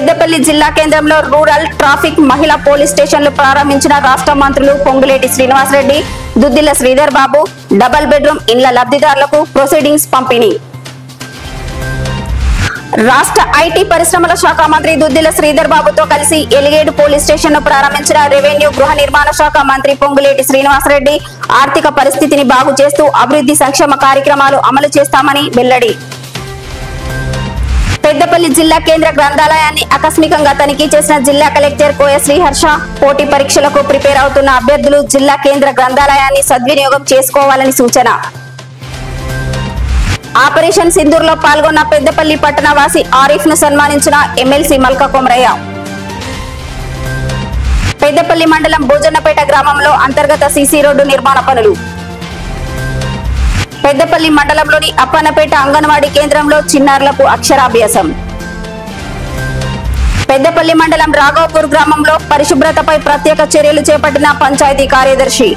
పెద్దపల్లి జిల్లా కేంద్రంలో rural traffic మహిళా పోలీస్ స్టేషన్లు ప్రారంభించిన రాష్ట్ర మంత్రులు పొంగులేటి శ్రీనివాసరెడ్డి, దుద్దిల శ్రీధర్ బాబు. డబుల్ బెడ్రూమ్ ఇండ్ల లబ్ధిదారులకు ప్రొసీడింగ్స్ పంపిణీ. రాష్ట్ర ఐటీ పరిశ్రమల శాఖ మంత్రి దుద్దిల శ్రీధర్ బాబుతో కలిసి ఎలిగేడు పోలీస్ స్టేషన్ ను ప్రారంభించిన రెవెన్యూ గృహ నిర్మాణ శాఖ మంత్రి పొంగులేటి శ్రీనివాసరెడ్డి ఆర్థిక పరిస్థితిని బాగు చేస్తూ అభివృద్ధి సంక్షేమ కార్యక్రమాలు అమలు చేస్తామని వెల్లడి. పెద్దపల్లి జిల్లా కేంద్ర గ్రంథాలయాన్ని ఆకస్మికంగా తనిఖీ చేసిన జిల్లా కలెక్టర్ కోయ శ్రీహర్ష. పోటీ పరీక్షలకు ప్రిపేర్ అవుతున్న అభ్యర్థులు జిల్లా కేంద్ర గ్రంథాలయాన్ని సద్వినియోగం చేసుకోవాలని సూచన. ఆపరేషన్ సింధూర్ లో పాల్గొన్న పెద్దపల్లి పట్టణవాసి ఆరిఫ్ ను సన్మానించిన ఎమ్మెల్సీ మల్కా కొమరయ్య. పెద్దపల్లి మండలం భోజన్నపేట గ్రామంలో అంతర్గత సీసీ రోడ్డు నిర్మాణ పనులు. పెద్దపల్లి మండలంలోని అప్పన్నపేట అంగన్వాడీ కేంద్రంలో చిన్నారులకు అక్షరాభ్యాసం. పెద్దపల్లి మండలం రాఘవపూర్ గ్రామంలో పరిశుభ్రతపై ప్రత్యేక చర్యలు చేపట్టిన పంచాయతీ కార్యదర్శి.